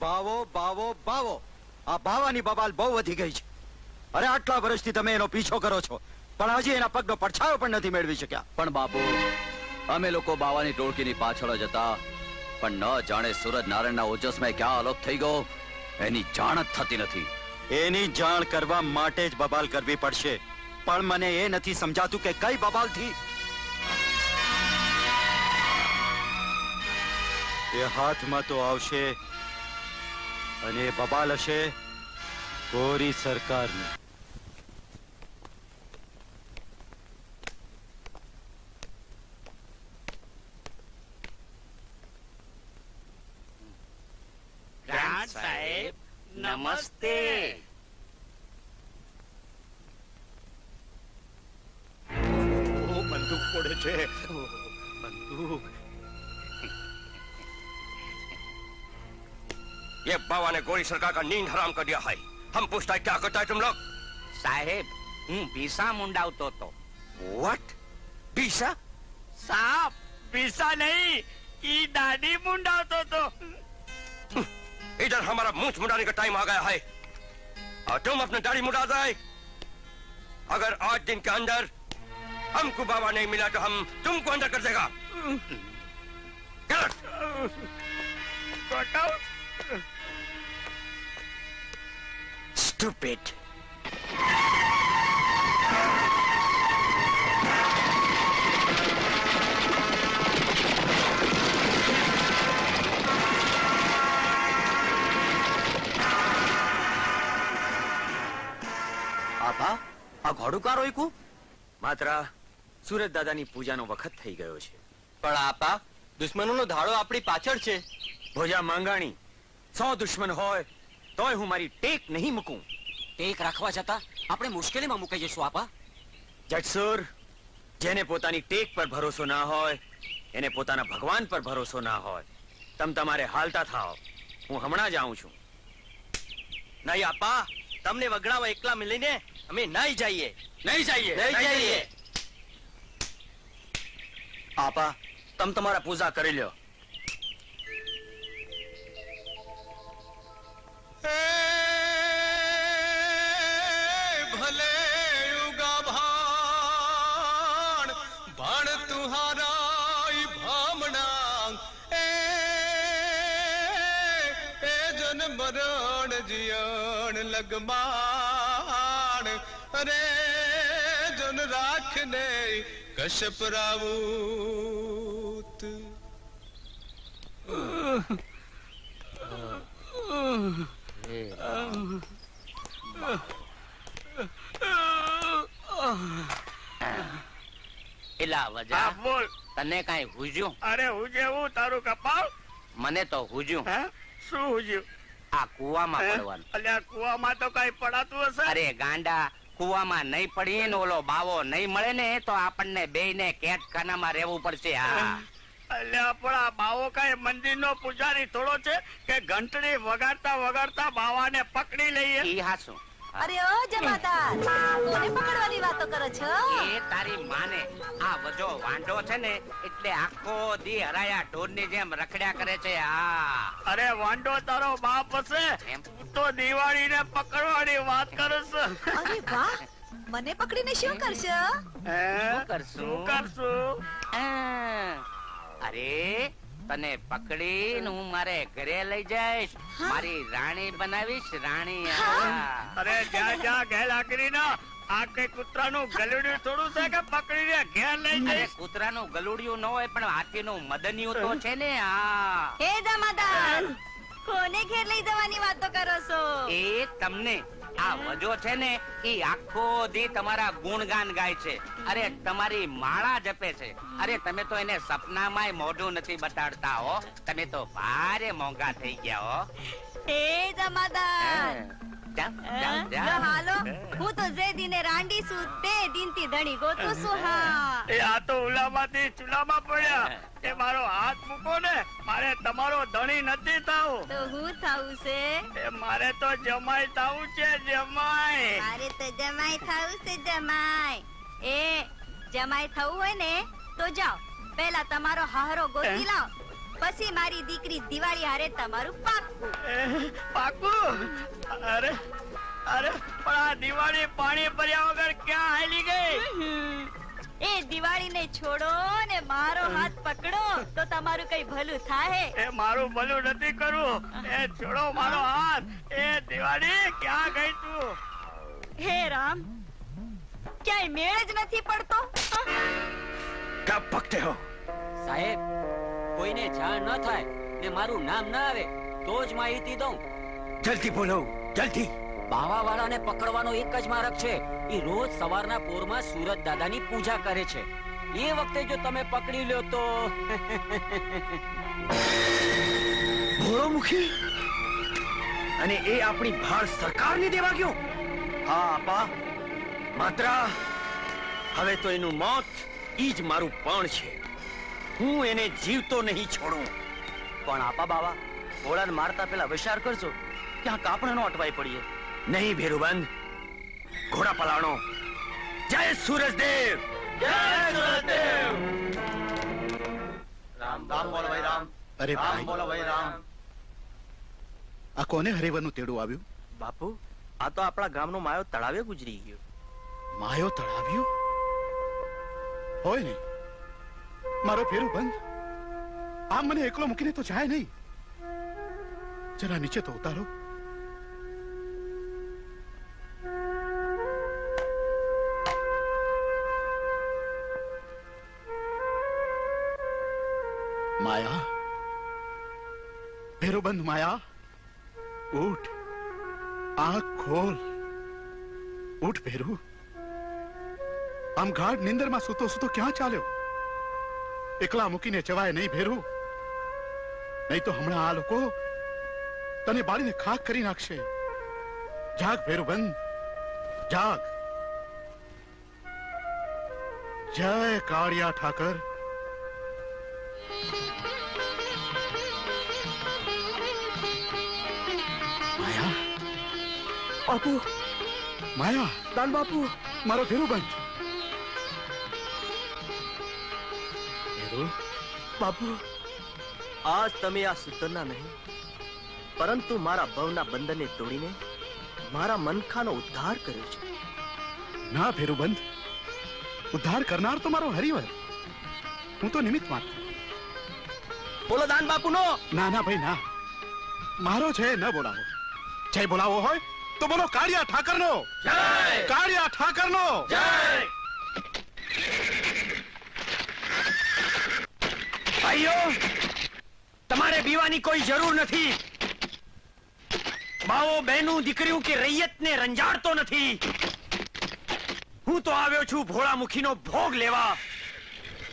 બાવો બાવો બાવો, આ બાવાની બબાલ બહુ વધી ગઈ છે. અરે આટલા વર્ષથી તમે એનો પીછો કરો છો, પણ હજી એના પગનો પડછાયો પણ નથી મેળવી શક્યા. પણ બાપુ, અમે લોકો બાવાની ટોળકીની પાછળ જ હતા, પણ ન જાણે સૂરજ નારાયણના ઓજસમાં ક્યાં અલોપ થઈ ગયો એની જાણ જ થતી નથી. એની જાણ કરવા માટે જ બબાલ કરવી પડશે, પણ મને એ નથી સમજાતું કે કઈ બબાલથી. એ હાથમાં તો આવશે અને એ બબાલ હશે ગોરી સરકારની. ગ્રાન્ટ સાહેબ નમસ્તે. बंदूक फोड़े छे बंदूक। ये बाबा ने गोरी सरकार का नींद हराम कर दिया है. हम पूछता है क्या करता है तुम लोग? સાહેબ હું ભીસા મુંડાવતો તો. What? बीसा? સાપ ભીસા નહીં, ઈ દાઢી મુંડાવતો તો. इधर हमारा मूंछ मुड़ाने का टाइम आ गया है और तुम अपने दाढ़ी मुड़ा जाए. अगर आज दिन के अंदर हमको बाबा नहीं मिला तो हम तुमको अंदर कर देगा. Stupid. આપા, આ ઘોડું કા રોક્યું? માત્ર સુરજ દાદાની પૂજાનો વખત થઈ ગયો છે. પણ આપા, દુશ્મનોનો ધાડો આપણી પાછળ છે. ભોજા માંગાણી 100 દુશ્મન હોય તોય હું મારી ટેક નહીં મૂકું. ટેક રાખવા જતા આપણે મુશ્કેલીમાં મુકાઈ જઈશું આપા. જટસુર, જેને પોતાની ટેક પર ભરોસો ના હોય એને પોતાના ભગવાન પર ભરોસો ના હોય. તમારે હાલતા થાઓ, હું હમણાં જ આવું છું. નહીં આપા, તમને વગડાવા એકલા મળીને અમે નહીં જઈએ. નહીં જઈએ. આપા, તમે તમારા પૂજા કરી લ્યો. भले युगा भाण भाण तुम्हारा भामना ए जन मरण जियण लगमाण अरे जन राखने कश्यप रावूत. એલા વજા બોલ, તને કાઈ હુજ્યું? અરે હુજેવું તારું કપાળ. મને તો હુજ્યું. હે શું હુજ્યું? આ કુવામાં પડવાનું. અલ્યા કુવામાં તો કઈ પડાતું હશે. અરે ગાંડા, કુવામાં નહીં પડીએ ને ઓલો બાવો નહીં મળે ને તો આપણને બેયને કેદખાનામાં રહેવું પડશે. હા, અલ્યા પણ આ બાવો કઈ મંદિરનો પૂજારી થોડો છે કે ઘંટડી વગાડતા વગાડતા બાવાને પકડી લઈએ? ઈ હાસું. અરે ઓ જમાદાર, કોને પકડવાની વાતો કરો છો? એ તારી માને આ વજો વાંઢો છે ને એટલે આખો દી હરાયા ઢોરની જેમ રખડ્યા કરે છે. આ અરે વાંઢો તારો બાપ હશે, એમ તું તો દિવાળીને પકડવાની વાત કરસ. અરે વાહ, મને પકડીને શું કરશો? શું કરશું? શું કરશું? અરે તને પકડીને હું મારે ઘરે લઈ જઈશ, મારી રાણી બનાવીશ. રાણી. અરે જ્યાં જ્યાં ગેલા કરી ના, આ કઈ કૂતરાનું ગલુડિયું થોડું છે કે પકડીને ઘેર લઈ અરે જઈશ? કૂતરાનું ગલુડિયું ન હોય પણ હાથીનું મદનિયું તો છે ને. હા, હે જમાદાર, કોને ઘેર લઈ જવાની વાતો કરો છો? એ તમને આ વજો છે ને એ આખો દી તમારા ગુણગાન ગાય છે. અરે તમારી માળા જપે છે. અરે તમે તો એને સપનામાંય મોઢું નથી બતાડતા હો. તમે તો ભારે મોંઘા થઈ ગયા હો. હે જમાદાર, હાલો, હું તો જે દિને રાંડી છું તે દિનથી ધણી ગોતું છું. હા, એ આ તો ઉલામાંથી ચૂલામાં પડ્યા. એ મારો હાથ મૂકો ને, મારે તમારો ધણી નથી થાવું. તો હું થાવું છે? એ મારે તો જમાઈ થાવું છે. જમાઈ મારે તો જમાઈ થાવું છે. જમાઈ એ જમાઈ થવું હોય ને તો જાઓ, પહેલા તમારો હારો ગોતી લાવ, પછી મારી દીકરી દિવાળી હારે તમારું પાક્કું. પાકું? અરે અરે પણ આ દિવાળી પાણી ભર્યા વગર ક્યાં હાલી ગઈ? એ દિવાળીને છોડો ને મારો હાથ પકડો તો તમારું કઈ ભલું થાય. એ મારું ભલું નથી કરવું. એ છોડો મારો હાથ. એ દિવાળી ક્યાં ગઈ તું? હે રામ, ક્યાંય મેળ જ નથી પડતો. क्या पकते हो? સાહેબ, કોઈને જાણ ન થાય ને મારું નામ ન આવે તો જ માહિતી દઉં. जल्दी बोलो, जल्दी. બાવા વાળાને પકડવાનો એક જ માર્ગ છે. એ રોજ સવારના પોરમાં સુરત દાદાની પૂજા કરે છે. એ વખતે જો તમે પકડી લ્યો તો ભોળોમુખી અને એ આપણી ભારત સરકારને દેવા ગયો. હા આપા, માત્ર હવે તો એનું મોત ઈ જ મારું પણ છે. હું એને જીવતો નહીં છોડું. પણ આપા બાવા, ઘોડાને મારતા પેલા વિચાર કરજો, ક્યાં કાપણ નો અટવાઈ પડીએ. નહીં ભેરુબંધ, ઘોડા પલાણો. જય સૂરજદેવ, જય સૂરજદેવ. રામ રામ બોલો ભાઈ રામ. અરે રામ ભાઈ, બોલો ભાઈ રામ. આ કોને હરિવરનું તેડું આવ્યું? બાપુ, આ તો આપણા ગામનો માયો તળાવે ગુજરી ગયો. માયો તળાવ્યો હોય ને? મારો ફેરું બંધ. આમ મને એકલો મૂકીને તો જાય નહીં. જરા નીચે તો ઉતારો. માયા, ભેરુબંધ માયા, ઉઠ, આંખ ખોલ. ઉઠ ભેરુ. આમ ગાઢ નિંદરમાં સૂતો સૂતો ક્યાં ચાલ્યો? એકલા મૂકીને જવાય નહીં ભેરુ, નહીં તો હમણાં આ લોકો તને બાળીને ખાક કરી નાખશે. જાગ ભેરુબંધ, જાગ. જય કાળિયા ઠાકર. માયા, બાપુ, માયા, દાન બાપુ. મારો ભેરુબંધ. ભેરુ, બાપુ, આજ તમે આ સુતરના નહીં પરંતુ મારા ભવના બંધનને તોડીને મારા મનખાનો ઉદ્ધાર કર્યો છે. ના ભેરુબંધ, ઉદ્ધાર કરનાર તો મારો હરિવર. હું તો નિમિત્ત માત્ર. બોલો દાન બાપુ નો. ના ના ભાઈ ના, મારો છે ન બોલાવો. જય બોલાવો હોય તો બોલો કાળિયા ઠાકર નો. જય, કાળિયા ઠાકર નો. જય. ભાઈઓ, તમારે બીવાની કોઈ જરૂર નથી. બાવો બહેનું દીકરીઓ કે રૈયતને રંજાડતો નથી. હું તો આવ્યો છું ભોળામુખીનો ભોગ લેવા.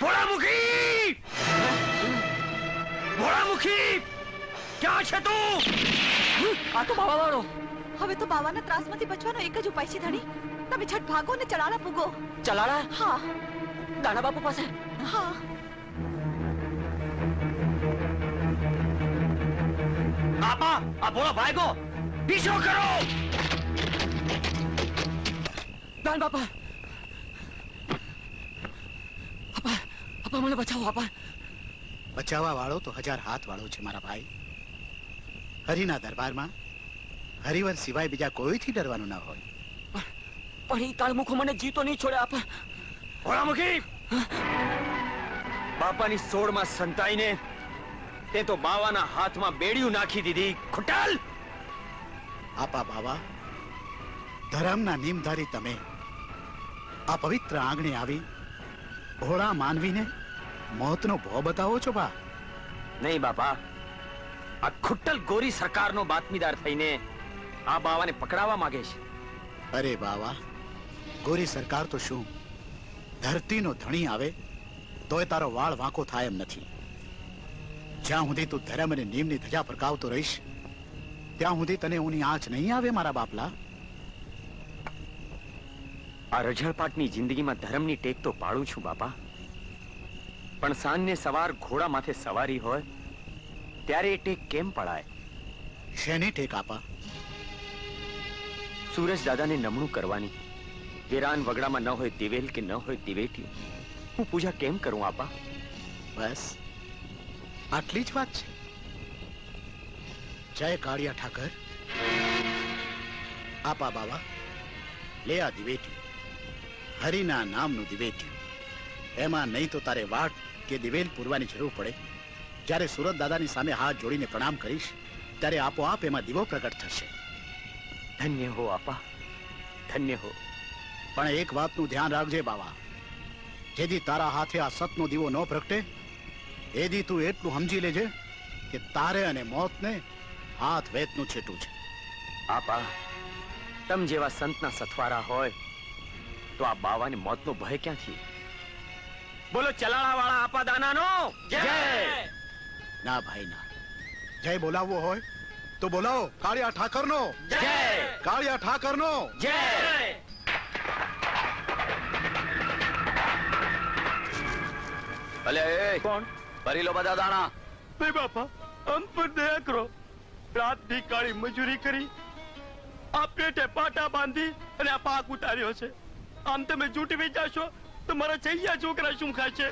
ભોળામુખી, ભોળામુખી, ક્યાં છે તું? આ તો બાવા વાળો. હવે તો બાવાના ત્રાસમાંથી બચવાનો એક જ ઉપાય છે ધણી. તમે છટ ભાગો ને ચલાળા પૂગો. ચલાળા? હા દાણા બાપુ પાસે. હા. આપા, આ ભોળા ભાઈગો પીછો કરો. દાન બાપા, આપા, આપા મને બચાવો આપા. બચાવવા વાળો તો 1000 હાથ વાળો છે મારા ભાઈ. હરિના દરબારમાં હરિવર સિવાય બીજા કોઈથી ડરવાનું ના હોય. પણ એ કાળમુખો મને જીતો નહીં છોડે આપા. ભોળામુખી, બાપાની સોળમાં સંતાઈને તે તો બાવાના હાથમાં બેડિયું નાખી દીધી. ખોટાલ! આપા બાવા, ધર્મના નિયમધારી તમે આ પવિત્ર આંગણે આવી ભોળા માનવીને મોતનો ભો બતાવો છો બા? નહીં બાપા, આ ખુટ્ટલ ગોરી સરકારનો બાતમીદાર થઈને આ બાવાને પકડાવવા માંગે છે. અરે બાવા, ગોરી સરકાર તો શું, ધરતીનો ધણી આવે તોય તારો વાળ વાંકો થાય એમ નથી. જ્યાં સુધી તું ધર્મ અને નિયમની ધજા ફરકાવતો રહીશ ત્યાં સુધી તને ઊની આંચ નહીં આવે મારા બાપલા. આ રઝળપાટની જિંદગીમાં ધર્મની ટેક તો પાડું છું બાપા, પણ સાંજને સવાર ઘોડા માથે સવારી હોય ત્યારે એ ટેક કેમ પડાય? શેની ટેક આપા? સૂરજ દાદાને નમણું કરવાની. વેરાન વગડામાં ન હોય દિવેલ કે ન હોય દિવેટી, હું પૂજા કેમ કરું આપા? બસ આટલી જ વાત છે. જય કાળિયા ઠાકર. આપા બાવા, લે આ દિવેટ્યું, હરિના નામનું દિવેટ્યું. એમાં નહીં તો તારે વાટ કે દિવેલ પૂરવાની જરૂર પડે. જ્યારે સુરત દાદાની સામે હાથ જોડીને પ્રણામ કરીશ ત્યારે આપોઆપ એમાં દીવો પ્રગટ થશે. ધન્ય હો આપા, ધન્ય હો. પણ એક વાતનું ધ્યાન રાખજે બાવા, જેથી તારા હાથે આ સતનો દીવો ન પ્રગટે એદી તું એટલું સમજી લેજે કે તારે અને મોતને હાથ વેતનું છેટું છે. આપા, તમ જેવા સંતના સથવારા હોય તો આ બાવાની મોતનો ભય ક્યાંથી? બોલો ચલાળા વાળા આપા દાનાનો જય. ના ભાઈ ના, જય બોલાવવો હોય તો બોલાવો કાળિયા ઠાકરનો જય. કાળિયા ઠાકરનો જય. ભલે એ કોણ? ભરી લો બધા દાણા. નહીં બાપા, આમ પર દયા કરો. રાત દી કાળી મજૂરી કરી, આ પેટે પાટા બાંધી અને આ પાક ઉતાર્યો છે. આમ તમે જૂટવી જાશો તો મારા ચૈયા છોકરા શું ખાશે?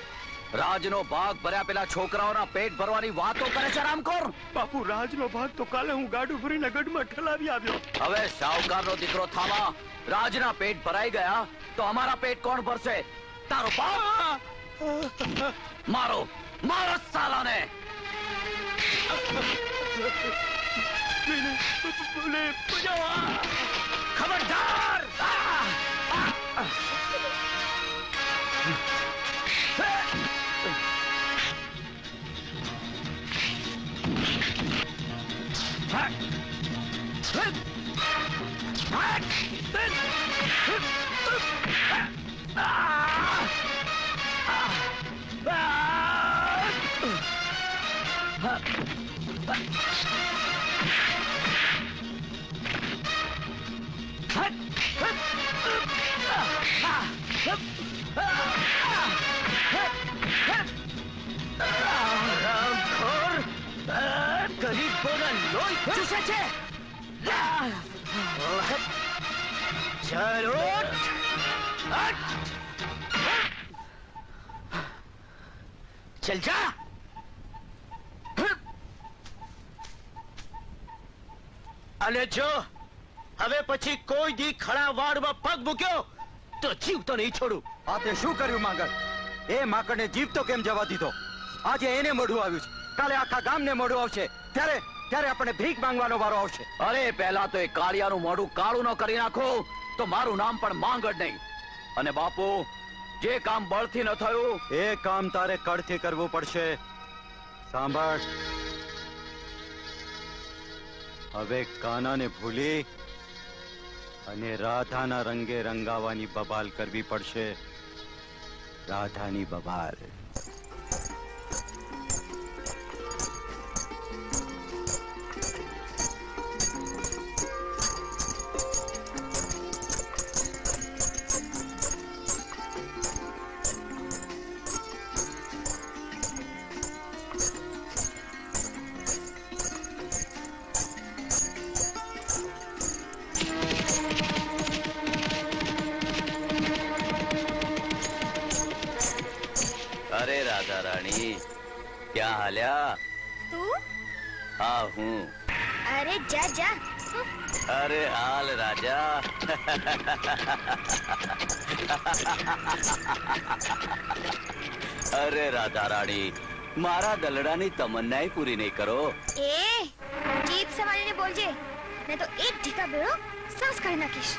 રાજનો ભાગ ભર્યા પેલા છોકરાઓના પેટ ભરવાની વાતો કરે છે રામખોર. બાપુ, રાજનો ભાગ તો કાલે હું ગાડું ભરીને ગઢમાં ઠલાવી આવ્યો. હવે શાહુકારનો દીકરો થામા. રાજના પેટ ભરાઈ ગયા તો અમારા પેટ કોણ ભરશે? તારો બાપ. મારો મારો સાલાને. ખબરદાર! ગરીબોના લોહી ચૂસે છે. ચાલો, ચલ જા. અને જો હવે પછી કોઈ દી ખડા વાડમાં પગ મૂક્યો તો જીવતો નહીં છોડું. આ તે શું કર્યું માંગણ? એ માકડને જીવતો કેમ જવા દીધો? આજે એને મોઢું આવ્યું છે, કાલે આખા ગામને મોઢું આવશે. ત્યારે આપણે ભીખ માંગવાનો વારો આવશે. અરે પહેલા તો એ કાળિયાનું મોઢું કાળું ન કરી નાખો તો મારું નામ પણ માંગડ નહીં. અને બાપુ, જે કામ બળથી ન થયું એ કામ તારે કળથી કરવું પડશે. સાંભળ, હવે કાનાને ભૂલી અને રાધાના રંગે રંગાવાની બબાલ કરવી પડશે. રાધાની બબાલ. અરે રાધા રાણી, ક્યાં હાલ્યા? તું? હા હું. અરે જા જા. અરે હાલ રાજા. અરે રાધા રાણી, મારા દલડાની તમન્નાય પૂરી નહીં કરો. એ જીભ સંભાળીને બોલજે, નહીં તો એક ઢીકા ભેળો સાસ કાઢી નાખીશ.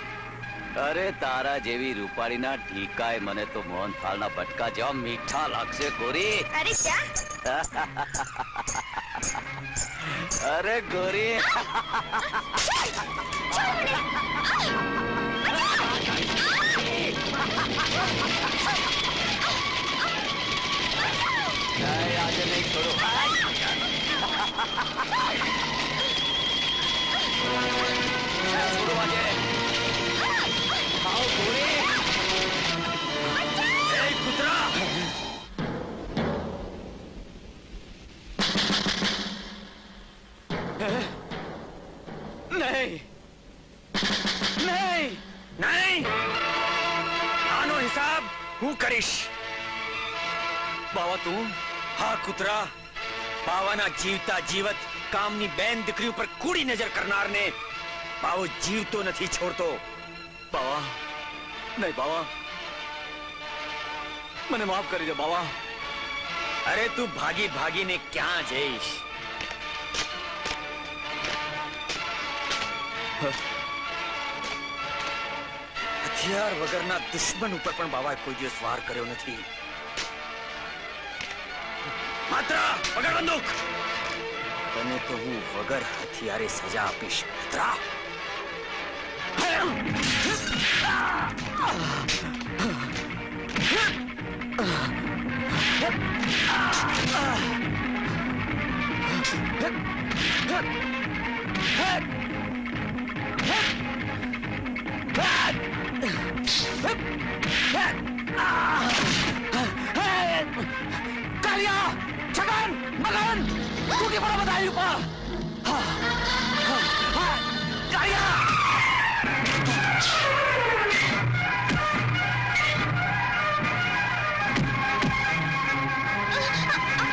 અરે તારા જેવી રૂપાળીના ઢીકાય મને તો મોહનથાળના બટકા જેવા મીઠા લાગશે ગોરી. અરે જા. અરે ગોરી. આજે નહીં છોડો. છોડો આજે. આવો ગોરી. એ કૂતરા. નહીં, નહીં, નહીં. આનો હિસાબ હું કરીશ. બાવા તું, હા કૂતરા, બાવાના જીવતા જીવત કામની બેન દીકરી ઉપર કૂડી નજર કરનારને બાવો જીવતો નથી છોડતો. બાવા નહીં બાવા, મને માફ કરી દે બાવા. અરે તું ભાગી ભાગીને ક્યાં જઈશ? હથિયાર વગરના દુશ્મન ઉપર પણ બાવાએ કોઈ દિવસ વાર કર્યો નથી. માત્ર વગર બંદૂક તને તો હું વગર હથિયારે સજા આપીશ. માત્ર કાલિયા, છગન, મગન, તું કે બड़ा बताई ऊपर. કાલિયા,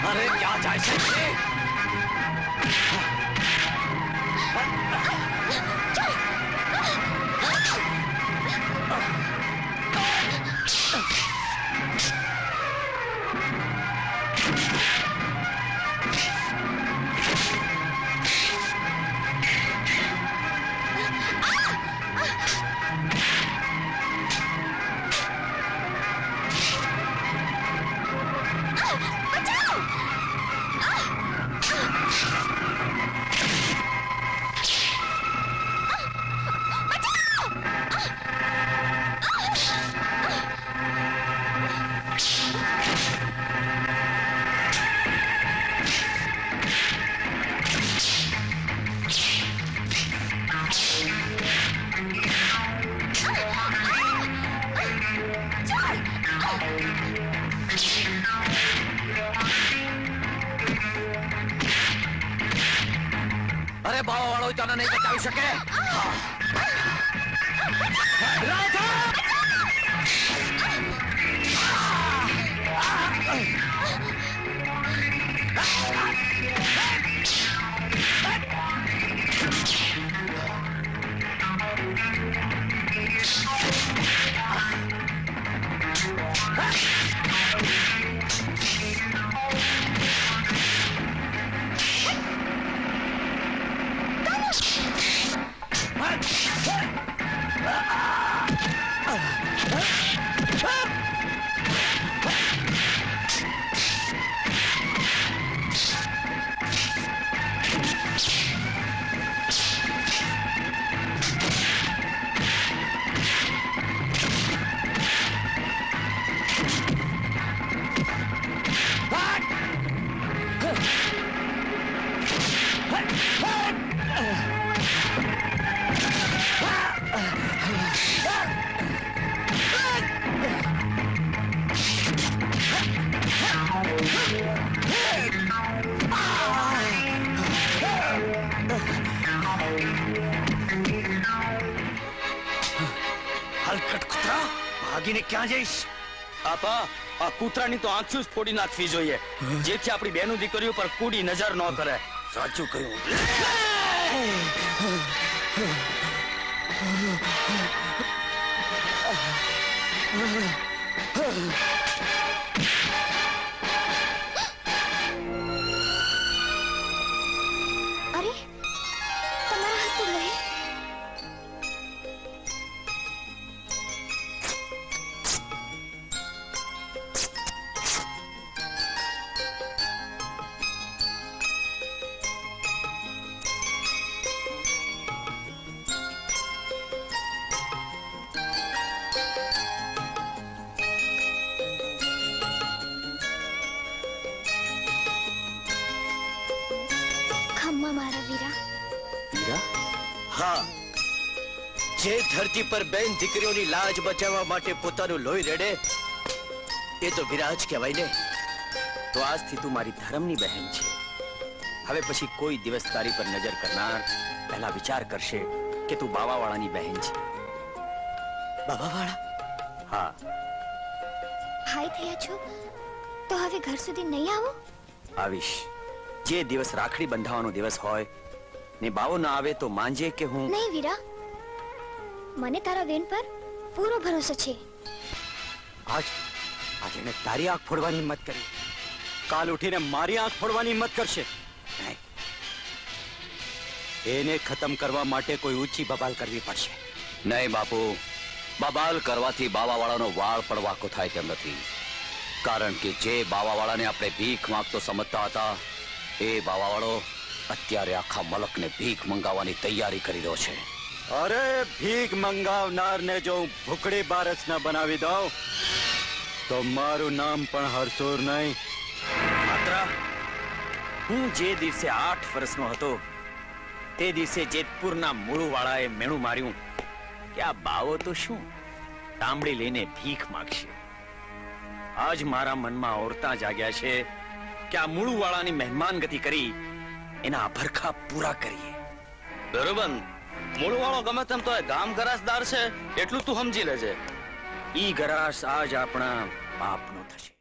अरे क्या जाए से અરે બાવા વાળો તને નહીં બચાવી શકે. હલકટ કૂતરા, ભાગીને ક્યાં જઈશ? આપા, આ કૂતરાની તો આંખો જ ફોડી નાખવી જોઈએ, જેથી આપણી બેનું દીકરીઓ પર કૂડી નજર ન કરે. સાચું કહ્યું. અરે તમારા હાથ તો લઈ. ખમ્મા મારા વીરા. વીરા? હા, જે ધરતી પર બેન દીકરીઓની લાજ બચાવવા માટે પોતાનું લોહી રેડે એ તો વીરા જ કહેવાય ને. તો આજથી તું મારી ધર્મની બહેન છે. હવે પછી કોઈ દિવસ તારી પર નજર કરનાર પહેલા વિચાર કરશે કે તું બાવાવાળાની બહેન છે. બાવાવાળા? હા. ભાઈ થયા છો તો હવે ઘર સુધી નહીં આવો? આવીશ, જે દિવસ રાખડી બંધાવવાનો દિવસ હોય ને બાવો ના આવે તો માંજે કે હું નહીં વીરા, મને તારા બેન પર પૂરો ભરોસો છે. આજ એને તારી આંખ ફોડવાની હિંમત કરી, કાલ ઉઠીને મારી આંખ ફોડવાની હિંમત કરશે. નહીં, એને ખતમ કરવા માટે કોઈ ઊંચી બબાલ કરવી પડશે. નહીં બાપુ, બબાલ કરવાથી બાવાવાળાનો વાળ પણ વાંકો થાય તેમ નથી. કારણ કે જે બાવાવાળાને આપણે ભીખ માંગતો સમજતા હતા, એ બાવાવાળો અત્યારે આખા મલકને ભીખ મંગાવવાની તૈયારી કરી રહ્યો છે. અરે ભીખ મંગાવનારને જો હું ભૂખડી બારસ ના બનાવી દઉં તો મારું નામ પણ હરસુર નહીં. માત્ર હું જે દિવસે 8 વર્ષનો હતો તે દિવસે જેતપુરના મૂળવાળાએ મેણું માર્યું કે આ બાવો તો શું તાંબડી લઈને ભીખ માંગશે. આજ મારા મનમાં ઓરતા જાગ્યા છે કે આ મૂળવાળાની મહેમાનગતિ કરી એના અભરખા પૂરા કરીએ. બરોબર, મૂળવાળો ગમે તેમ તો ગામ ગરાસદાર છે એટલું તું સમજી લેજે. ઈ ગરાસ આજ આપણા બાપનો થશે.